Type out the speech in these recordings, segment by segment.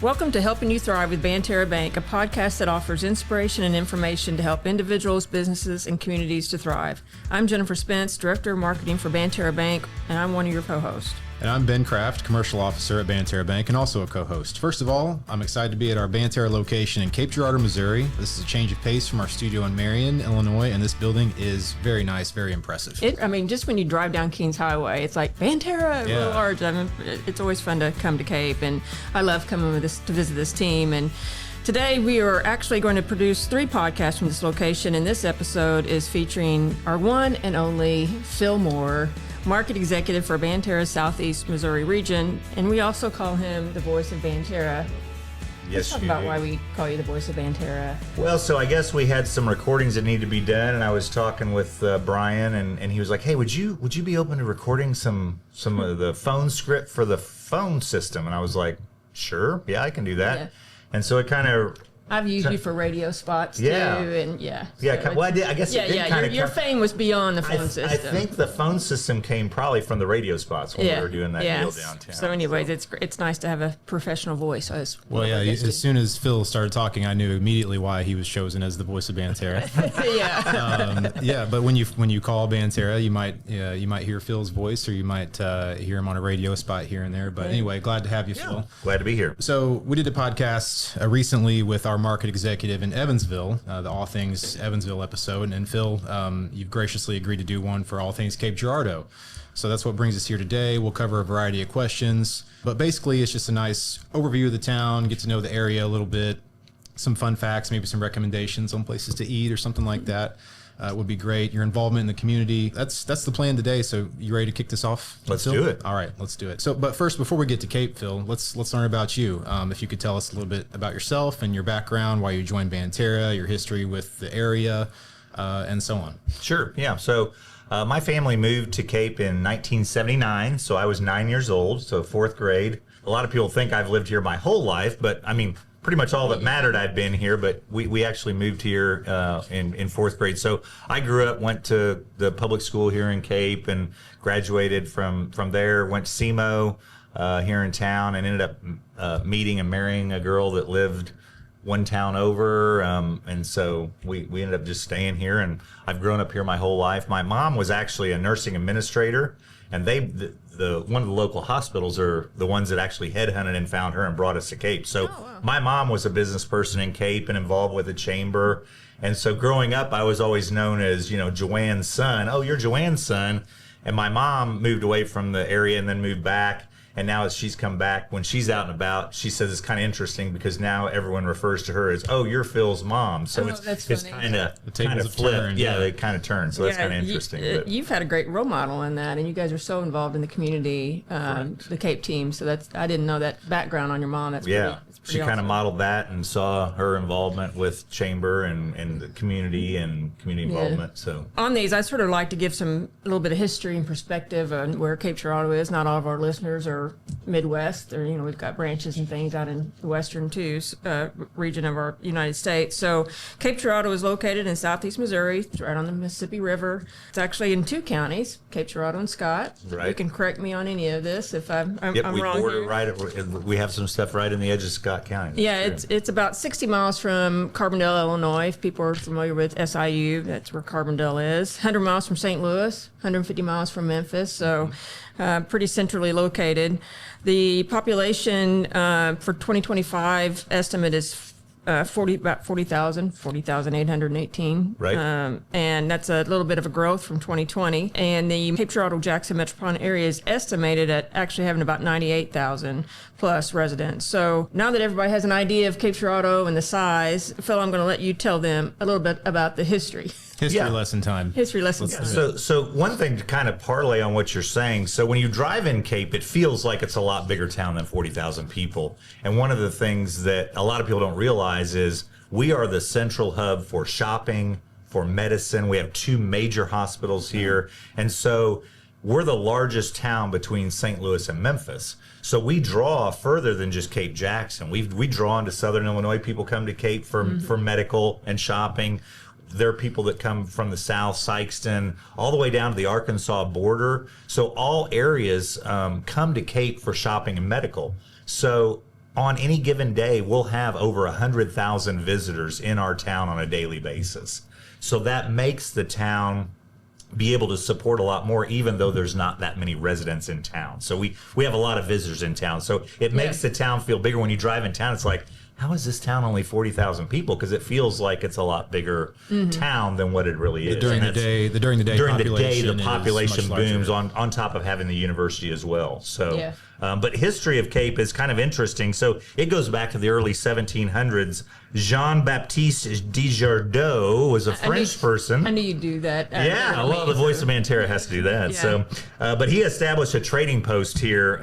Welcome to Helping You Thrive with Banterra Bank, a podcast that offers inspiration and information to help individuals, businesses, and communities to thrive. I'm Jennifer Spence, Director of Marketing for Banterra Bank, and I'm one of your co-hosts. And I'm Ben Kraft, Commercial Officer at Banterra Bank and also a co-host. First of all, I'm excited to be at our Banterra location in Cape Girardeau, Missouri. This is a change of pace from our studio in Marion, Illinois, and this building is very nice, very impressive. Just when you drive down Kings Highway, it's like Banterra, real large. It's always fun to come to Cape, and I love coming to visit this team. And today we are actually going to produce 3 podcasts from this location, and this episode is featuring our one and only Phil Moore, Market Executive for Banterra's Southeast Missouri region, and we also call him the voice of Banterra. Let's talk about why we call you the voice of Banterra. Well, so I guess we had some recordings that needed to be done, and I was talking with Brian, and he was like, "Hey, would you be open to recording some of the phone script for the phone system?" And I was like, "Sure, yeah, I can do that." Yeah. And so it kind of. I've used you for radio spots too, and I guess your fame was beyond the phone system. I think the phone system came probably from the radio spots when we were doing that deal downtown. So anyways, it's nice to have a professional voice. As soon as Phil started talking, I knew immediately why he was chosen as the voice of Banterra. But when you call Banterra, you might hear Phil's voice, or you might hear him on a radio spot here and there. But anyway, glad to have you, Phil. Glad to be here. So we did a podcast recently with our market executive in Evansville, the All Things Evansville episode. And Phil, you've graciously agreed to do one for All Things Cape Girardeau. So that's what brings us here today. We'll cover a variety of questions, but basically it's just a nice overview of the town, get to know the area a little bit, some fun facts, maybe some recommendations on places to eat or something like that. Would be great. Your involvement in the community. That's the plan today. So you ready to kick this off? Let's Phil? do it. All right, let's do it. So, but first, before we get to Cape, Phil, let's learn about you. If you could tell us a little bit about yourself and your background, why you joined Banterra, your history with the area, and so on. Sure. Yeah. So my family moved to Cape in 1979. So I was 9 years old. So 4th grade. A lot of people think I've lived here my whole life, but I mean, pretty much all that mattered, I've been here, but we actually moved here in 4th grade. So I grew up, went to the public school here in Cape, and graduated from there, went to SEMO here in town, and ended up meeting and marrying a girl that lived one town over. And so we ended up just staying here, and I've grown up here my whole life. My mom was actually a nursing administrator, and one of the local hospitals are the ones that actually headhunted and found her and brought us to Cape. So my mom was a business person in Cape and involved with the chamber. And so growing up, I was always known as, Joanne's son. Oh, you're Joanne's son. And my mom moved away from the area and then moved back. And now as she's come back, when she's out and about, she says it's kind of interesting because now everyone refers to her as, "Oh, you're Phil's mom." So it's kind of flipped. Yeah, they kind of turn. So that's kind of interesting. You've had a great role model in that, and you guys are so involved in the community, the Cape team. So I didn't know that background on your mom. That's pretty she kind of modeled that and saw her involvement with chamber and the community and community involvement. So on these, I sort of like to give a little bit of history and perspective on where Cape Girardeau is. Not all of our listeners are Midwest, or we've got branches and things out in the western region of our United States. So Cape Girardeau is located in southeast Missouri. It's right on the Mississippi River. It's actually in 2 counties, Cape Girardeau and Scott. Right. You can correct me on any of this if I'm we wrong border here. We have some stuff right in the edge of Scott County. Yeah, it's about 60 miles from Carbondale, Illinois. If people are familiar with SIU, that's where Carbondale is. 100 miles from St. Louis, 150 miles from Memphis. So pretty centrally located. The population for 2025 estimate is about 40,818. Right. And that's a little bit of a growth from 2020. And the Cape Girardeau-Jackson metropolitan area is estimated at actually having about 98,000 plus residents. So now that everybody has an idea of Cape Girardeau and the size, Phil, I'm going to let you tell them a little bit about the history. History lesson time. History lesson time. So one thing to kind of parlay on what you're saying. So when you drive in Cape, it feels like it's a lot bigger town than 40,000 people. And one of the things that a lot of people don't realize is we are the central hub for shopping, for medicine. We have 2 major hospitals here. And so we're the largest town between St. Louis and Memphis. So we draw further than just Cape Jackson. We draw into Southern Illinois. People come to Cape for medical and shopping. There are people that come from the South, Sykeston, all the way down to the Arkansas border. So all areas come to Cape for shopping and medical. So on any given day, we'll have over 100,000 visitors in our town on a daily basis. So that makes the town be able to support a lot more, even though there's not that many residents in town. So we have a lot of visitors in town. So it makes the town feel bigger. When you drive in town, it's like, how is this town only 40,000 people? Because it feels like it's a lot bigger town than what it really is. During the day, the population booms on top of having the university as well. So, but history of Cape is kind of interesting. So it goes back to the early 1700s. Jean-Baptiste de Girardeau was a French person. I knew you'd do that. Well, the voice of Banterra has to do that. Yeah. So, but he established a trading post here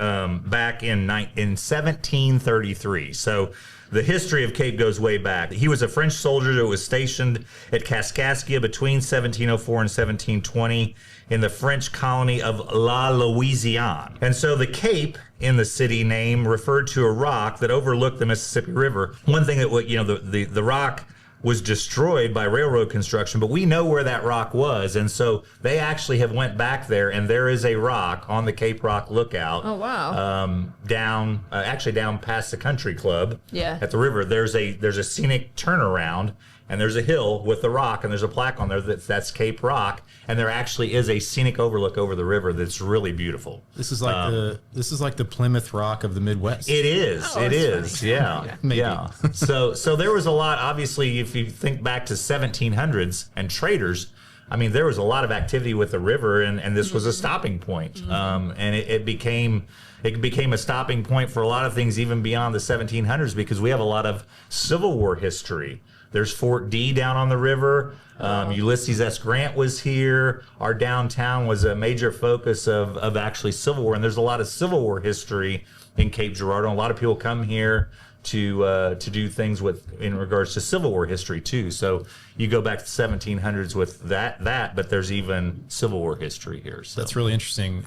back in 1733. So the history of Cape goes way back. He was a French soldier that was stationed at Kaskaskia between 1704 and 1720 in the French colony of La Louisiane. And so the Cape in the city name referred to a rock that overlooked the Mississippi River. One thing that, the rock was destroyed by railroad construction, but we know where that rock was, and so they actually have went back there, and there is a rock on the Cape Rock Lookout. Oh wow! Down past the country club. Yeah. At the river, there's a scenic turnaround, and there's a hill with the rock, and there's a plaque on there that's Cape Rock, and there actually is a scenic overlook over the river that's really beautiful. This is like the Plymouth Rock of the Midwest. It is. Oh, it is. Funny. Yeah. Maybe. Yeah. So there was a lot. Obviously, if you think back to 1700s and traders, I mean, there was a lot of activity with the river, and this was a stopping point. And it became a stopping point for a lot of things even beyond the 1700s, because we have a lot of Civil War history. There's Fort D down on the river. Ulysses S. Grant was here. Our downtown was a major focus of actually Civil War, and there's a lot of Civil War history in Cape Girardeau. A lot of people come here to do things in regards to Civil War history too. So you go back to the 1700s with that, but there's even Civil War history here. So that's really interesting.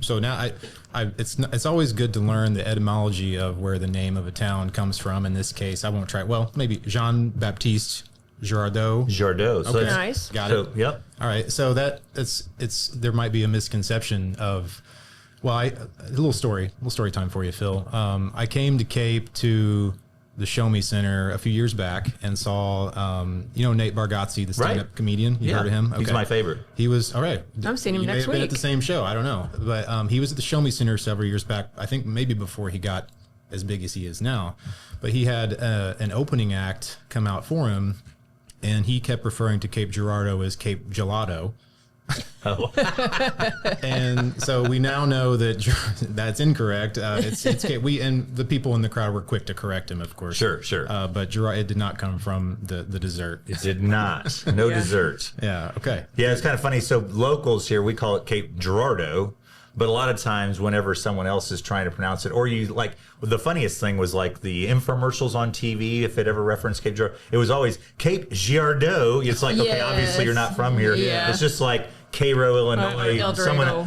So now it's always good to learn the etymology of where the name of a town comes from. In this case, I won't try. Well, maybe Jean-Baptiste Girardeau. Girardeau. So okay. Nice. Got it. Yep. All right. So there might be a misconception of. Well, a little story time for you, Phil. I came to Cape to the Show Me Center a few years back and saw, Nate Bargatze, the stand-up comedian. You heard of him? Okay. He's my favorite. He was, all right. I'm seeing him you next may have been week. at the same show. I don't know. But he was at the Show Me Center several years back, I think maybe before he got as big as he is now. But he had an opening act come out for him, and he kept referring to Cape Girardeau as Cape Gelato. Oh. And so we now know that that's incorrect. It's and the people in the crowd were quick to correct him, of course. Sure. But it did not come from the dessert. It did not. No dessert. Yeah. Okay. Yeah, it's kind of funny. So locals here, we call it Cape Girardeau. But a lot of times whenever someone else is trying to pronounce it, or the funniest thing was like the infomercials on TV, if it ever referenced Cape Girardeau, it was always Cape Girardeau. It's like, okay, obviously you're not from here. Yeah. It's just like Cairo, Illinois.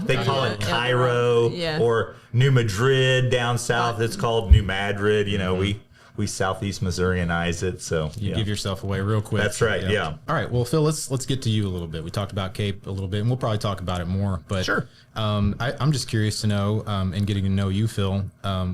They call it Cairo or New Madrid down south. It's called New Madrid. We Southeast Missourianize it. So you give yourself away real quick. That's right. Yeah. All right. Well, Phil, let's get to you a little bit. We talked about Cape a little bit, and we'll probably talk about it more. But sure. I'm just curious to know, and getting to know you, Phil.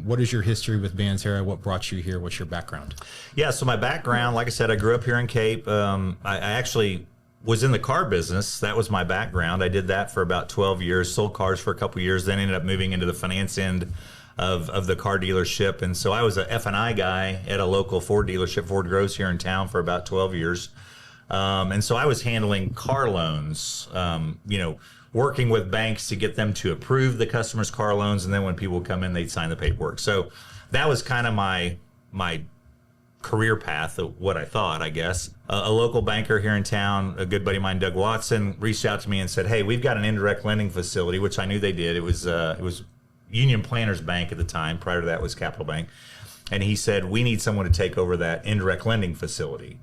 What is your history with Banterra? What brought you here? What's your background? Yeah. So my background, like I said, I grew up here in Cape. I actually was in the car business. That was my background. I did that for about 12 years, sold cars for a couple years, then ended up moving into the finance end of the car dealership. And so I was a F&I guy at a local Ford dealership, Ford Gross, here in town for about 12 years. And so I was handling car loans, working with banks to get them to approve the customer's car loans. And then when people would come in, they'd sign the paperwork. So that was kind of my career path of what I thought, I guess. A local banker here in town, a good buddy of mine, Doug Watson, reached out to me and said, hey, we've got an indirect lending facility, which I knew they did. It was Union Planters Bank at the time. Prior to that was Capital Bank. And he said, we need someone to take over that indirect lending facility.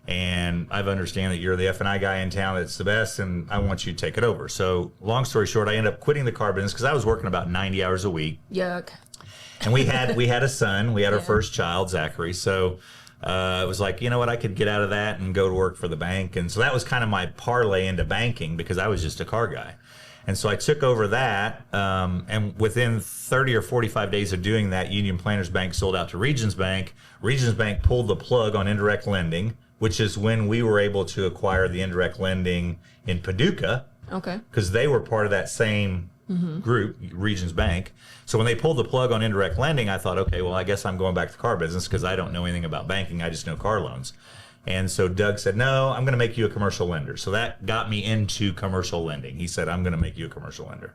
And I understand that you're the F&I guy in town that's the best, and I want you to take it over. So long story short, I ended up quitting the car business because I was working about 90 hours a week. Yuck. And we had a son. We had our first child, Zachary. So it was like, you know what, I could get out of that and go to work for the bank. And so that was kind of my parlay into banking because I was just a car guy. And so I took over that, and within 30 or 45 days of doing that, Union Planters Bank sold out to Regions Bank. Regions Bank pulled the plug on indirect lending, which is when we were able to acquire the indirect lending in Paducah. Okay. Because they were part of that same group, Regions Bank. So when they pulled the plug on indirect lending, I thought, okay, well, I guess I'm going back to the car business because I don't know anything about banking. I just know car loans. And so Doug said, no, I'm going to make you a commercial lender. So that got me into commercial lending. He said, I'm going to make you a commercial lender.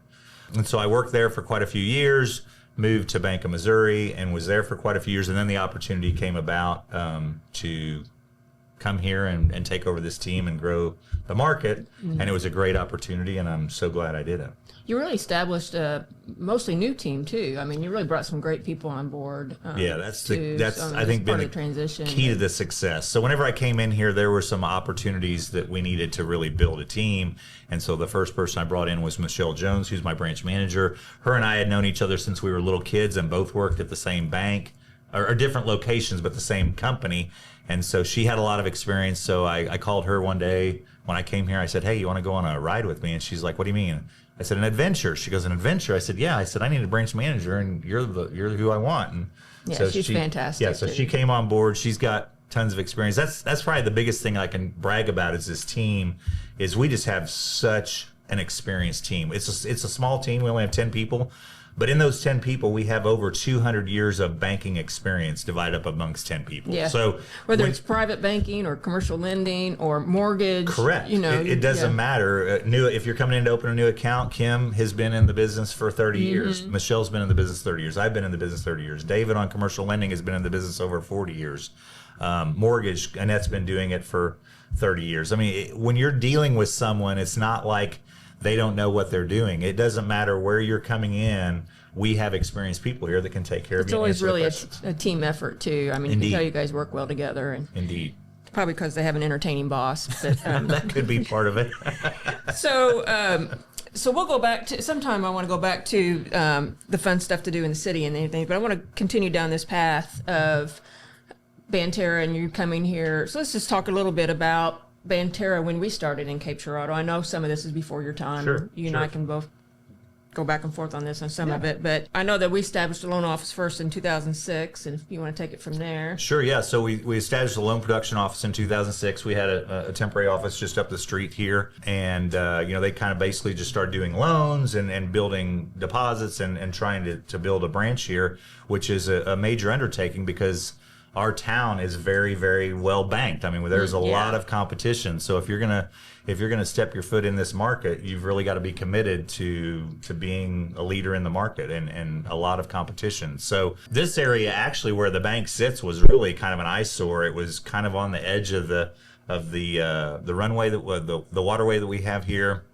And so I worked there for quite a few years, moved to Bank of Missouri, and was there for quite a few years. And then the opportunity came about to come here and take over this team and grow the market. And it was a great opportunity, and I'm so glad I did it. You really established a mostly new team too. I mean, you really brought some great people on board. Yeah, that's I think been part the of the transition. Key to the success. So whenever I came in here, there were some opportunities that we needed to really build a team. And so the first person I brought in was Michelle Jones, who's my branch manager. Her and I had known each other since we were little kids and both worked at the same bank, or different locations, but the same company. And so she had a lot of experience. So I called her one day when I came here. I said, hey, you want to go on a ride with me? And she's like, what do you mean? I said, an adventure. She goes, an adventure? I said, yeah. I said, I need a branch manager, and you're who I want. And yeah, so she's fantastic. Yeah, so she came on board. She's got tons of experience. That's probably the biggest thing I can brag about is this team, is we just have such an experienced team. It's a small team. We only have 10 people. But in those 10 people, we have over 200 years of banking experience divided up amongst 10 people. Yeah. So whether it's private banking or commercial lending or mortgage. Correct. You know, it doesn't matter. If you're coming in to open a new account, Kim has been in the business for 30 years. Michelle's been in the business 30 years. I've been in the business 30 years. David on commercial lending has been in the business over 40 years. Mortgage, Annette's been doing it for 30 years. I mean, when you're dealing with someone, it's not like they don't know what they're doing. It doesn't matter where you're coming in. We have experienced people here that can take care of you. It's always really a team effort too. I mean, you can tell you guys work well together. And Indeed. Probably because they have an entertaining boss. But, that could be part of it. So we'll go back to, sometime I want to go back to the fun stuff to do in the city and anything, but I want to continue down this path of Banterra and you coming here. So let's just talk a little bit about Banterra when we started in Cape Girardeau. I know some of this is before your time. Sure, you and I can both go back and forth on this and some of it, but I know that we established a loan office first in 2006, and if you want to take it from there. Sure, yeah. So we established a loan production office in 2006. We had a temporary office just up the street here, and they kind of basically just started doing loans and building deposits and trying to build a branch here, which is a major undertaking because our town is very, very well banked. I mean, there's a lot of competition. So if you're gonna step your foot in this market, you've really got to be committed to being a leader in the market and a lot of competition. So this area actually where the bank sits was really kind of an eyesore. It was kind of on the edge of the runway the waterway that we have here,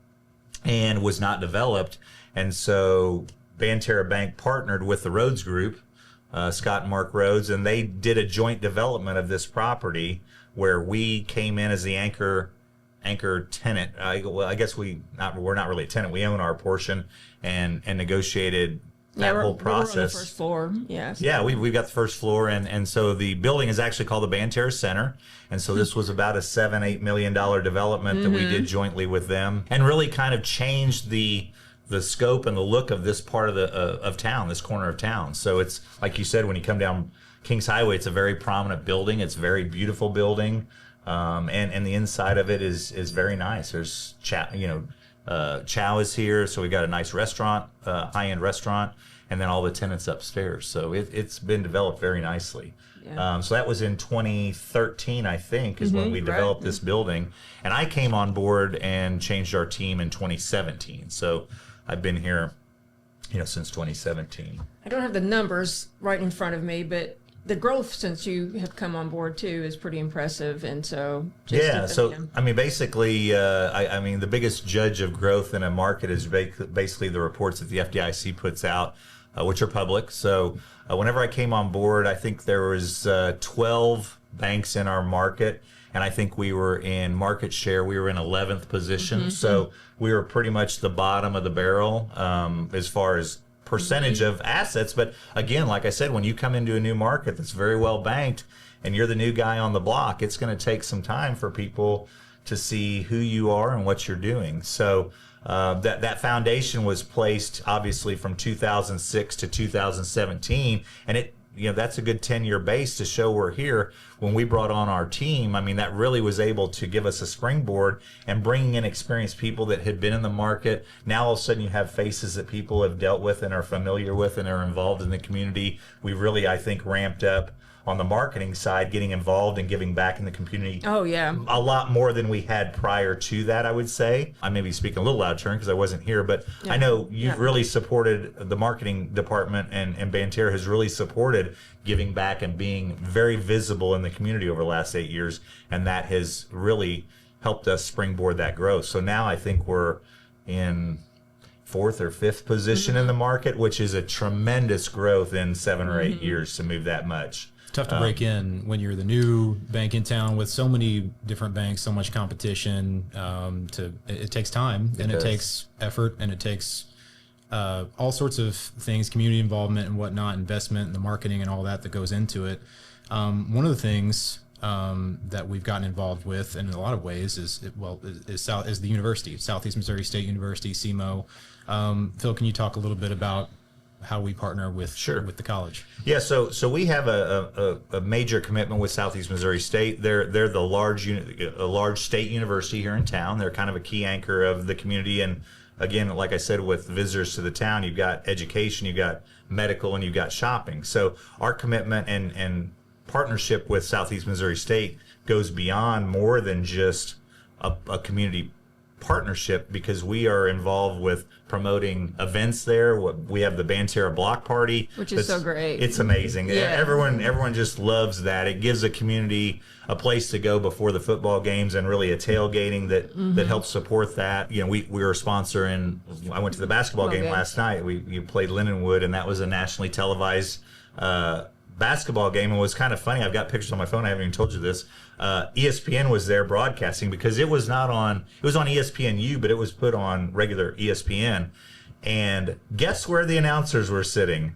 and was not developed. And so Banterra Bank partnered with the Rhodes Group, Scott and Mark Rhodes, and they did a joint development of this property where we came in as the anchor tenant. I guess we're not really a tenant. We own our portion and negotiated that whole process. We're on the first floor. Yes. Yeah, we've got the first floor, and so the building is actually called the Banterra Center, and so this was about a $7-8 million development that we did jointly with them, and really kind of changed the scope and the look of this part of town, this corner of town. So it's like you said, when you come down Kings Highway, it's a very prominent building. It's a very beautiful building, and the inside of it is very nice. There's Chow is here, so we got a nice restaurant, high-end restaurant, and then all the tenants upstairs. So it's been developed very nicely. Yeah. So that was in 2013, I think, is when we developed this building. And I came on board and changed our team in 2017. So I've been here, since 2017. I don't have the numbers right in front of me, but the growth since you have come on board too is pretty impressive. And so I mean, basically, I mean, the biggest judge of growth in a market is basically the reports that the FDIC puts out, which are public. So whenever I came on board, I think there was 12 banks in our market, and I think we were in market share. We were in 11th position, so we were pretty much the bottom of the barrel as far as percentage of assets. But again, like I said, when you come into a new market that's very well banked and you're the new guy on the block, it's going to take some time for people to see who you are and what you're doing. So that foundation was placed obviously from 2006 to 2017, and that's a good 10-year base to show we're here. When we brought on our team, I mean, that really was able to give us a springboard and bringing in experienced people that had been in the market. Now all of a sudden you have faces that people have dealt with and are familiar with and are involved in the community. We really, I think, ramped up on the marketing side, getting involved and giving back in the community. Oh, yeah. A lot more than we had prior to that, I would say. I may be speaking a little loud, Sharon, because I wasn't here, but yeah. I know you've really supported the marketing department, and Banterra has really supported giving back and being very visible in the community over the last 8 years, and that has really helped us springboard that growth. So now I think we're in fourth or fifth position in the market, which is a tremendous growth in 7 or 8 years to move that much. Tough to break in when you're the new bank in town with so many different banks, so much competition. It takes time, and it takes effort, and it takes all sorts of things, community involvement and whatnot, investment and the marketing and all that goes into it. One of the things that we've gotten involved with in a lot of ways is the university, Southeast Missouri State University, SEMO. Phil, can you talk a little bit about how we partner with the college? Yeah, so we have a major commitment with Southeast Missouri State. They're the large state university here in town. They're kind of a key anchor of the community. And again, like I said, with visitors to the town, you've got education, you've got medical, and you've got shopping. So our commitment and partnership with Southeast Missouri State goes beyond more than just a community partnership, because we are involved with promoting events there. We have the Banterra Block Party, which is so great. It's amazing. Yeah. Everyone just loves that. It gives a community a place to go before the football games, and really a tailgating that helps support that. We were a sponsor, and I went to the basketball game last night. We played Lindenwood, and that was a nationally televised basketball game. And it was kind of funny. I've got pictures on my phone. I haven't even told you this. ESPN was there broadcasting, because it was on ESPNU, but it was put on regular ESPN. And guess where the announcers were sitting?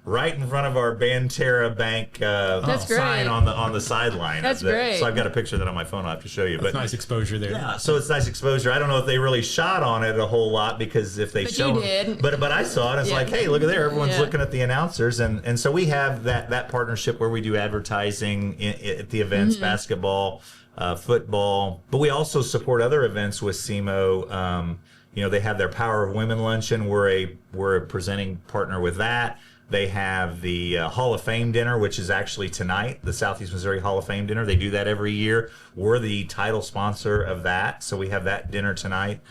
Right in front of our Banterra Bank sign on the sideline. That's great. So I've got a picture of that on my phone. I'll have to show you. That's nice exposure there. Yeah, so it's nice exposure. I don't know if they really shot on it a whole lot, because if they showed it, but I saw it. It's like, hey, look at there. Everyone's looking at the announcers, and so we have that partnership where we do advertising at the events, basketball, football, but we also support other events with SEMO. They have their Power of Women luncheon. We're a presenting partner with that. They have the Hall of Fame dinner, which is actually tonight, the Southeast Missouri Hall of Fame dinner. They do that every year. We're the title sponsor of that, so we have that dinner tonight.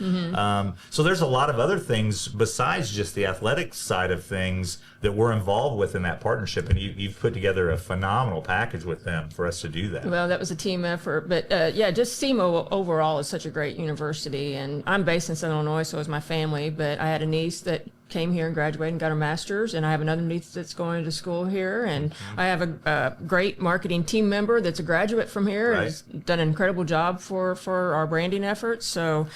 So there's a lot of other things besides just the athletic side of things that we're involved with in that partnership, and you've put together a phenomenal package with them for us to do that. Well, that was a team effort, but just SEMO overall is such a great university, and I'm based in Southern Illinois, so is my family, but I had a niece that came here and graduated and got her master's, and I have another niece that's going to school here, and I have a great marketing team member that's a graduate from here and has done an incredible job for our branding efforts. So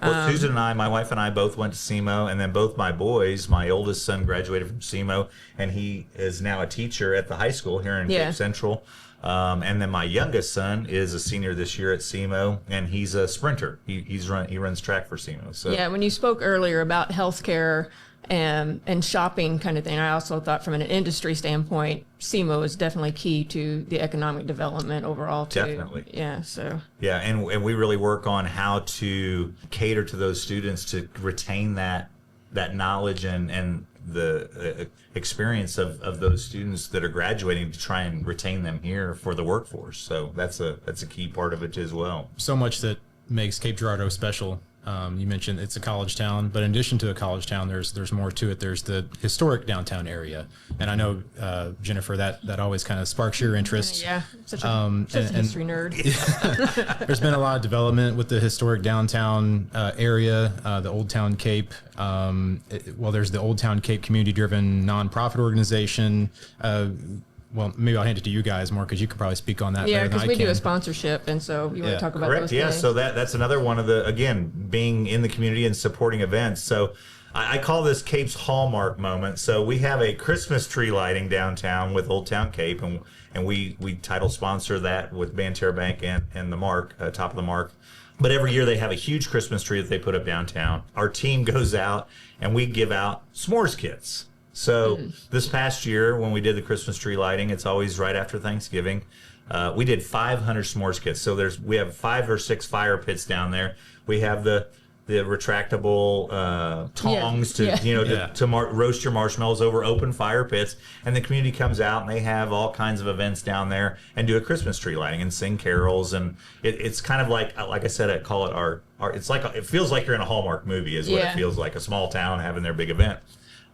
Susan and I, my wife and I, both went to SEMO, and then both my boys, my oldest son graduated from SEMO, and he is now a teacher at the high school here in Cape Central. And then my youngest son is a senior this year at SEMO, and he's a sprinter. He runs track for SEMO. So when you spoke earlier about healthcare and shopping kind of thing, I also thought from an industry standpoint, SEMO is definitely key to the economic development overall too. Definitely. Yeah. So. Yeah, and we really work on how to cater to those students to retain that knowledge and the experience of those students that are graduating, to try and retain them here for the workforce. So that's a key part of it as well. So much that makes Cape Girardeau special. You mentioned it's a college town, but in addition to a college town, there's more to it. There's the historic downtown area, and I know Jennifer, that always kind of sparks your interest. Yeah, such a history nerd. There's been a lot of development with the historic downtown area, the Old Town Cape. There's the Old Town Cape community-driven nonprofit organization. Well, maybe I'll hand it to you guys more, because you could probably speak on that better than I can. Yeah, because we do a sponsorship, and so you want to talk about those things. So that's another one of the, again, being in the community and supporting events. So I call this Cape's hallmark moment. So we have a Christmas tree lighting downtown with Old Town Cape, and and we title sponsor that with Banterra Bank and the Mark, Top of the Mark. But every year they have a huge Christmas tree that they put up downtown. Our team goes out and we give out s'mores kits. So this past year when we did the Christmas tree lighting, it's always right after Thanksgiving. We did 500 s'mores kits. So we have 5 or 6 fire pits down there. We have the retractable tongs to roast your marshmallows over open fire pits, and the community comes out and they have all kinds of events down there and do a Christmas tree lighting and sing carols, and it's kind of like I said, I call it our it's like it feels like you're in a Hallmark movie is what it feels like, a small town having their big event.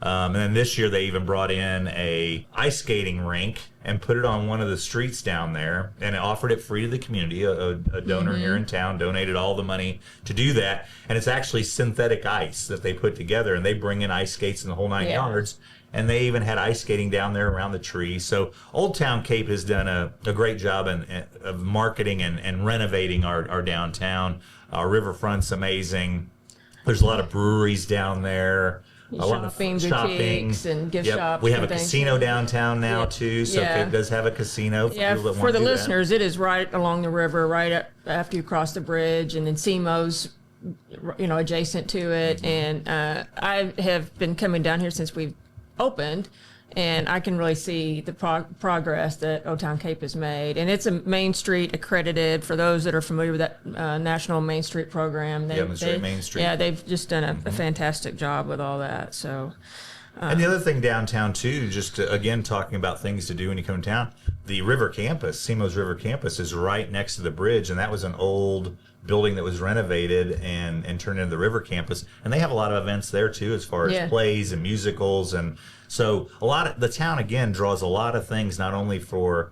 And then this year they even brought in a ice skating rink and put it on one of the streets down there, and offered it free to the community. A donor here in town donated all the money to do that, and it's actually synthetic ice that they put together, and they bring in ice skates in the whole 9 yards, and they even had ice skating down there around the tree. So Old Town Cape has done a great job of marketing and renovating our downtown. Our riverfront's amazing. There's a lot of breweries down there. Shopping, boutiques, and gift shops. We have a casino downtown now too, so Cape does have a casino for people that want to for the do listeners, it is right along the river, right after you cross the bridge, and then SEMO's, adjacent to it. And I have been coming down here since we've opened, and I can really see the progress that Old Town Cape has made. And it's a Main Street accredited, for those that are familiar with that National Main Street program. Main Street. Yeah, they've just done a fantastic job with all that. So, and the other thing downtown too, just again talking about things to do when you come to town, the River Campus, SEMO's River Campus, is right next to the bridge, and that was an old building that was renovated and turned into the River Campus, and they have a lot of events there too, as far as plays and musicals. And so the town again draws a lot of things, not only for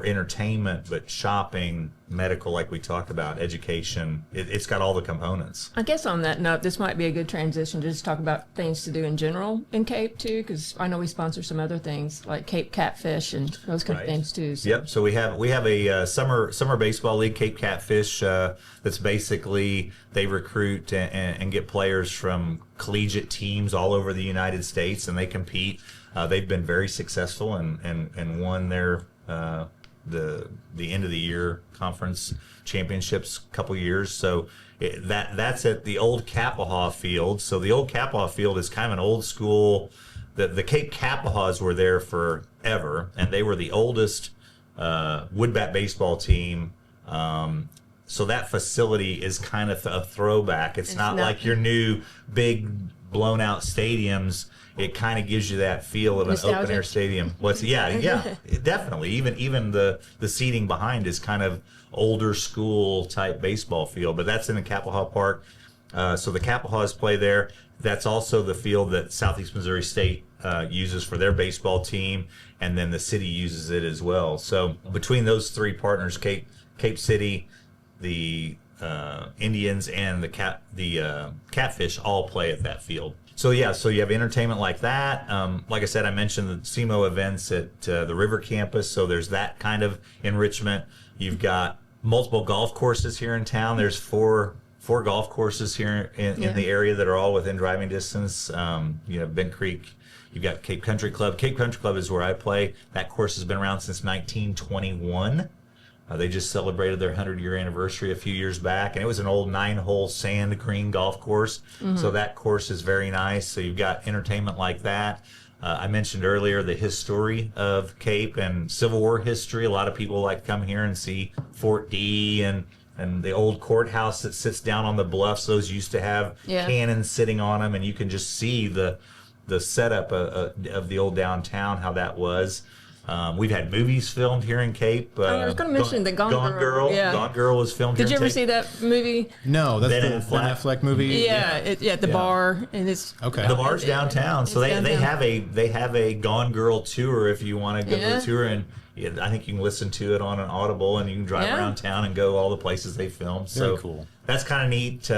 entertainment, but shopping, medical, like we talked about, education. It's got all the components. I guess on that note, this might be a good transition to just talk about things to do in general in Cape too, because I know we sponsor some other things like Cape Catfish and those kind of things too. So. Yep. So we have a summer baseball league, Cape Catfish. That's basically they recruit and get players from collegiate teams all over the United States, and they compete. They've been very successful and won their the end of the year conference championships a couple years. So that's at the old Kappahaw field. So the old Kappahaw field is kind of an old school. The Cape Kappahaws were there forever, and they were the oldest woodbat baseball team. So that facility is kind of a throwback. It's not like your new big blown out stadiums. It kind of gives you that feel of an open air stadium. Definitely. Even the seating behind is kind of older school type baseball field, but that's in the Kappahaw Park. So the Kappahaws play there. That's also the field that Southeast Missouri State uses for their baseball team, and then the city uses it as well. So between those three partners, Cape City, the Indians, and the Catfish all play at that field. So you have entertainment like that. Like I said, I mentioned the SEMO events at the River Campus, so there's that kind of enrichment. You've got multiple golf courses here in town. There's four golf courses here in the area that are all within driving distance. Bent Creek. You've got Cape Country Club. Cape Country Club is where I play. That course has been around since 1921. They just celebrated their 100-year anniversary a few years back, and it was an old 9-hole sand green golf course. So that course is very nice. So you've got entertainment like that. I mentioned earlier the history of Cape and Civil War history. A lot of people like to come here and see Fort D and the old courthouse that sits down on the bluffs. Those used to have cannons sitting on them, and you can just see the setup of the old downtown, how that was. We've had movies filmed here in Cape. I was going to mention the Gone Girl. Yeah. Gone Girl was filmed here in Cape. Did you ever see that movie? No, that's the Ben Affleck movie. Yeah, the bar, and it's okay. The bar's downtown, so they have a Gone Girl tour if you want to go to the tour, and I think you can listen to it on an Audible, and you can drive around town and go all the places they filmed. Very cool. That's kind of neat.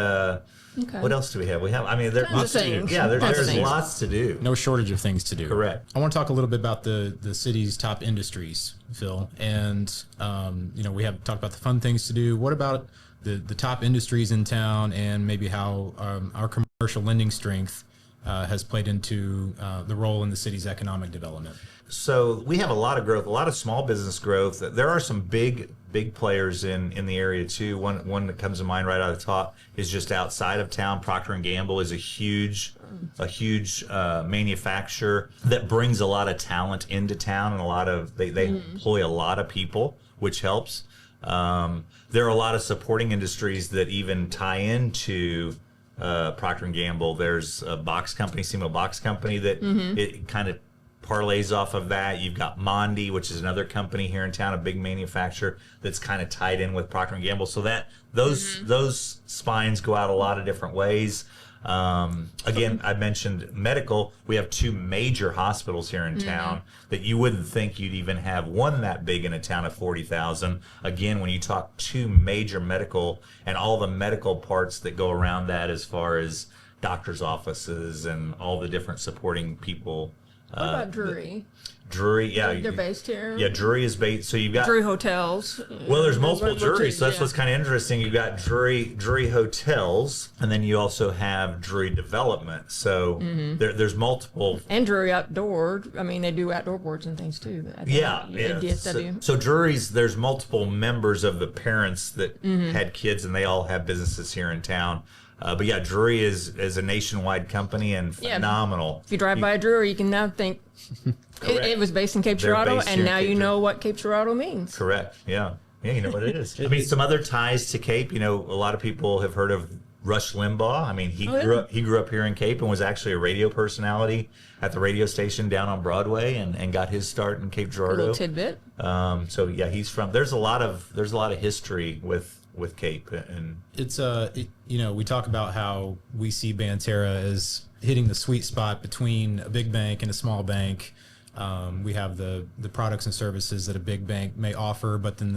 Okay. What else do we have? There's lots to do. Yeah, there's lots to do. No shortage of things to do. Correct. I want to talk a little bit about the city's top industries, Phil. And, we have talked about the fun things to do. What about the top industries in town, and maybe how our commercial lending strength has played into the role in the city's economic development? So we have a lot of growth, a lot of small business growth. There are some big players in the area too. One that comes to mind right out of the top is just outside of town. Procter and Gamble is a huge manufacturer that brings a lot of talent into town, and they employ a lot of people, which helps. There are a lot of supporting industries that even tie into Procter and Gamble. There's a box company, Simo Box Company, that it kind of parlays off of that. You've got Mondi, which is another company here in town, a big manufacturer that's kind of tied in with Procter and Gamble. So that those spines go out a lot of different ways. Again, I mentioned medical. We have 2 major hospitals here in town that you wouldn't think you'd even have one that big in a town of 40,000. Again, when you talk 2 major medical and all the medical parts that go around that, as far as doctors' offices and all the different supporting people. What about Drury? Drury, yeah. They're based here? Yeah, Drury is based. So you've got Drury Hotels. Well, there's multiple Drury, so that's what's kind of interesting. You've got Drury Hotels, and then you also have Drury Development. So there's multiple. And Drury Outdoor. I mean, they do outdoor boards and things too. So Drury's, there's multiple members of the parents that had kids, and they all have businesses here in town. But yeah, Drury is a nationwide company and phenomenal. If you drive by Drury, you can now think it was based in Cape Girardeau, and now you know what Cape Girardeau means. Correct. Yeah. Yeah, you know what it is. I mean, some other ties to Cape. You know, a lot of people have heard of Rush Limbaugh. I mean, he grew up here in Cape and was actually a radio personality at the radio station down on Broadway, and got his start in Cape Girardeau. A little tidbit. So yeah, he's from. There's a lot of history with Cape, and it's we talk about how we see Banterra as hitting the sweet spot between a big bank and a small bank. We have the products and services that a big bank may offer, but then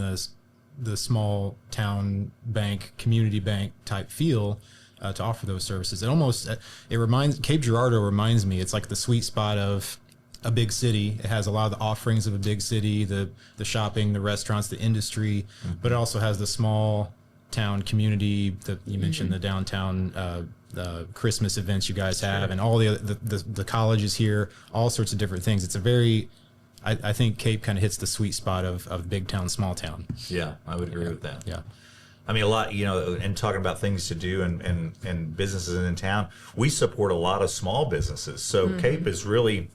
the small town bank, community bank type feel to offer those services. Cape Girardeau reminds me, it's like the sweet spot of a big city. It has a lot of the offerings of a big city, the shopping, the restaurants, the industry, but it also has the small town community that you mentioned, the downtown Christmas events you guys have, and all the colleges here, all sorts of different things. It's a very, I think Cape kind of hits the sweet spot of big town, small town. Yeah, I would agree with that. Yeah. I mean, a lot, and talking about things to do and businesses in town, we support a lot of small businesses. So Cape is really,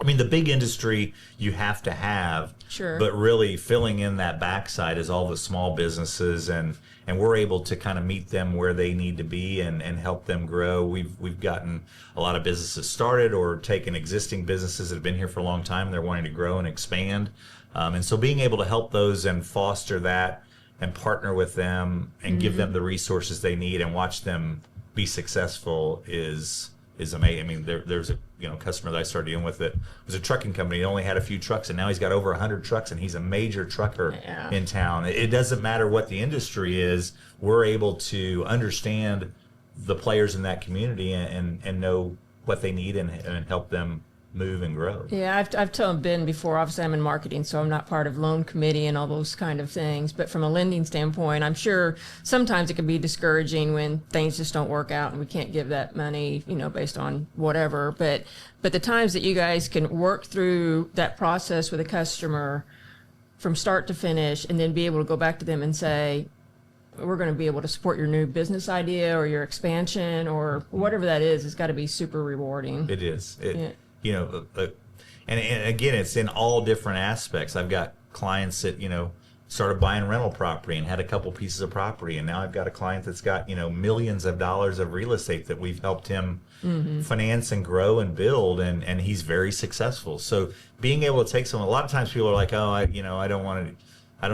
I mean, the big industry you have to have, sure, but really filling in that backside is all the small businesses, and we're able to kind of meet them where they need to be and help them grow. We've gotten a lot of businesses started, or taken existing businesses that have been here for a long time and they're wanting to grow and expand. And so being able to help those and foster that and partner with them and give them the resources they need and watch them be successful is amazing. I mean, there's a customer that I started dealing with that was a trucking company. He only had a few trucks, and now he's got over 100 trucks, and he's a major trucker in town. It doesn't matter what the industry is. We're able to understand the players in that community and know what they need and help them move and grow. Yeah, I've told Ben before, obviously I'm in marketing, so I'm not part of loan committee and all those kind of things. But from a lending standpoint, I'm sure sometimes it can be discouraging when things just don't work out and we can't give that money, based on whatever. But the times that you guys can work through that process with a customer from start to finish and then be able to go back to them and say, we're going to be able to support your new business idea or your expansion or whatever that is, it's got to be super rewarding. It is. And again, it's in all different aspects. I've got clients that, started buying rental property and had a couple pieces of property. And now I've got a client that's got, millions of dollars of real estate that we've helped him finance and grow and build. And he's very successful. So being able to take a lot of times people are like, oh, I don't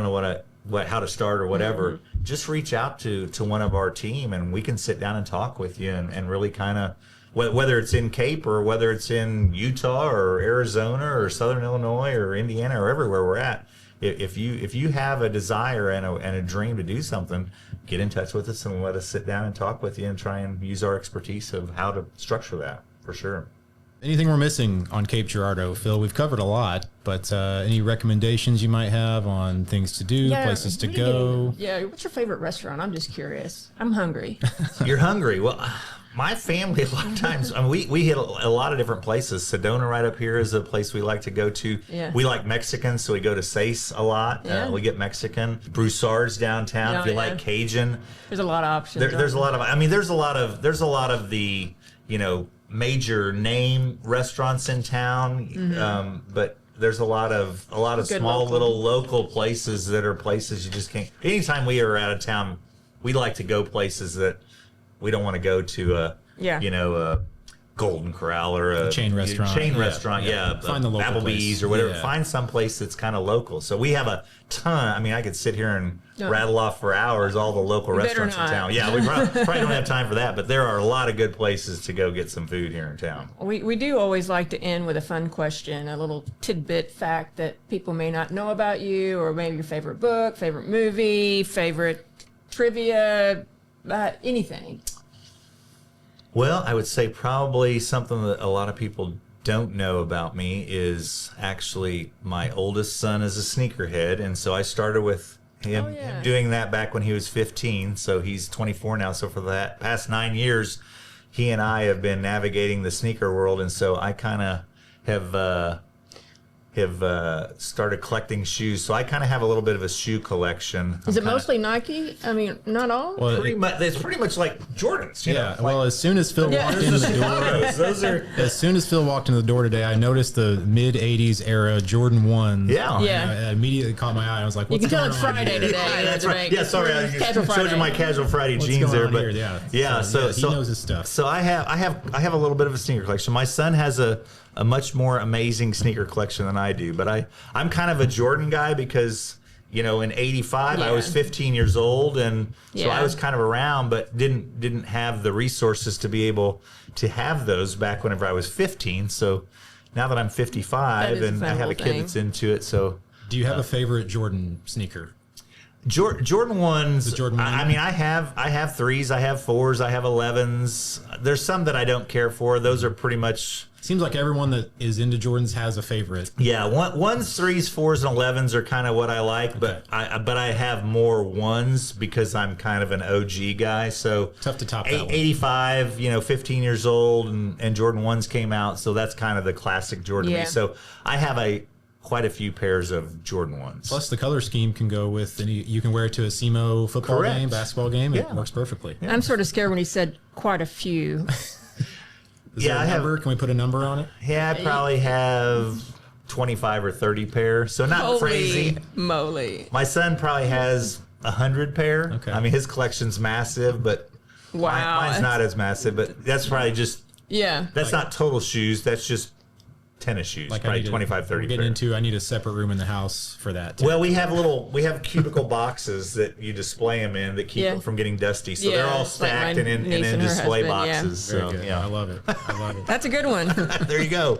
know how to start or whatever. Just reach out to one of our team and we can sit down and talk with you and really kind of, whether it's in Cape or whether it's in Utah or Arizona or Southern Illinois or Indiana or everywhere we're at, if you have a desire and a dream to do something, get in touch with us and let us sit down and talk with you and try and use our expertise of how to structure that, for sure. Anything we're missing on Cape Girardeau, Phil? We've covered a lot, but any recommendations you might have on things to do, places to go? Yeah, what's your favorite restaurant? I'm just curious. I'm hungry. You're hungry. Well, my family, a lot of times, I mean, we hit a lot of different places. Sedona right up here is a place we like to go to. Yeah. We like Mexican, so we go to Seis a lot. Yeah. We get Mexican. Broussard's downtown. Oh, if you yeah. like Cajun. There's a lot of options. There's a lot of, I mean, there's a lot of the, major name restaurants in town. But there's a lot of Good small local. little local places that are places you just can't. Anytime we are out of town, we like to go places that we don't want to go to a Golden Corral or a chain restaurant. Find the local Applebee's place. or whatever. Yeah. Find some place that's kind of local. So we have a ton. I mean, I could sit here and rattle off for hours all the local better restaurants in not. town. Yeah, we probably don't have time for that, but there are a lot of good places to go get some food here in town. We do always like to end with a fun question, a little tidbit fact that people may not know about you, or maybe your favorite book, favorite movie, favorite trivia, anything. Well, I would say probably something that a lot of people don't know about me is actually my oldest son is a sneakerhead, and so I started with him doing that back when he was 15. So he's 24 now. So for the past 9 years, he and I have been navigating the sneaker world, and so I kind of have started collecting shoes. So I kind of have a little bit of a shoe collection. Is it mostly Nike? I mean, not all? Well, It's pretty much like Jordans. You know? Well, as soon as Phil walked in the door, Those are. as soon as Phil walked into the door today, I noticed the mid '80s era Jordan 1s. Yeah. Yeah. It immediately caught my eye. I was like, You "What's can tell going it's on Friday here? today. That's right. Yeah, sorry, I Casual showed Friday. you my casual Friday What's jeans going there, on but here? Yeah. yeah. So he knows his stuff. So I have a little bit of a sneaker collection. My son has a much more amazing sneaker collection than I do, but I'm kind of a Jordan guy because in '85 I was Yeah. 15 years old, and so Yeah. I was kind of around, but didn't have the resources to be able to have those back whenever I was 15. So now that I'm 55 That is a and I have a kid thing. that's into it, so. Do you have a favorite Jordan sneaker? Jordan ones. The Jordan I one? mean, I have threes, I have fours, I have 11s. There's some that I don't care for. Those are pretty much. Seems like everyone that is into Jordans has a favorite. Yeah, ones, threes, fours, and 11s are kind of what I like, but I have more ones because I'm kind of an OG guy. So Tough to top that one. 85, 15 years old, and Jordan 1s came out, so that's kind of the classic Jordan to Yeah. me. So I have quite a few pairs of Jordan 1s. Plus, the color scheme can go with any. You can wear it to a SEMO football Correct. game, basketball game. It Yeah. works perfectly. I'm sort of scared when he said quite a few. Is there a number? Can we put a number on it? Yeah, I probably have 25 or 30 pair, so not Holy crazy. moly. My son probably has 100 pair. Okay. I mean, his collection's massive, but Wow. mine's not as massive. But that's probably just that's not total shoes. That's just tennis shoes. Like probably I need 25, to, 30 we're getting pair. into. I need a separate room in the house for that. Well, we have cubicle boxes that you display them in that keep Yeah. them from getting dusty. So Yeah, they're all it's like stacked my and in niece and her display husband, yeah. boxes. Very So good. yeah, I love it. I love it. That's a good one. there you go.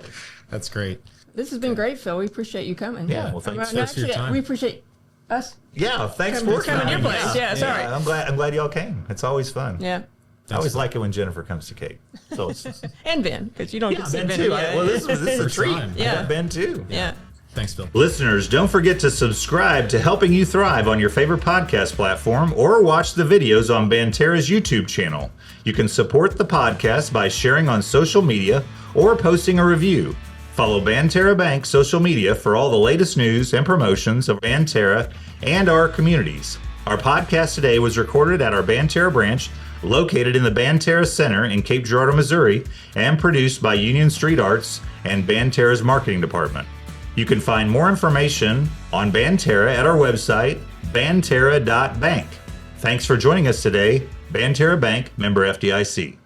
That's great. This has been great, Phil. We appreciate you coming. Yeah, well, thanks for your time. We appreciate us. Yeah, thanks Coming for to your coming. place. Yeah, sorry. I'm glad y'all came. It's always fun. Yeah. I always like it when Jennifer comes to Cape. So it's And Ben, because you don't get to see Ben Ben. too. yet. Well, this is a First treat. time. I got Ben too. Yeah. Thanks, Phil. Listeners, don't forget to subscribe to Helping You Thrive on your favorite podcast platform or watch the videos on Banterra's YouTube channel. You can support the podcast by sharing on social media or posting a review. Follow Banterra Bank social media for all the latest news and promotions of Banterra and our communities. Our podcast today was recorded at our Banterra branch, located in the Banterra Center in Cape Girardeau, Missouri, and produced by Union Street Arts and Banterra's marketing department. You can find more information on Banterra at our website, banterra.bank. Thanks for joining us today. Banterra Bank, member FDIC.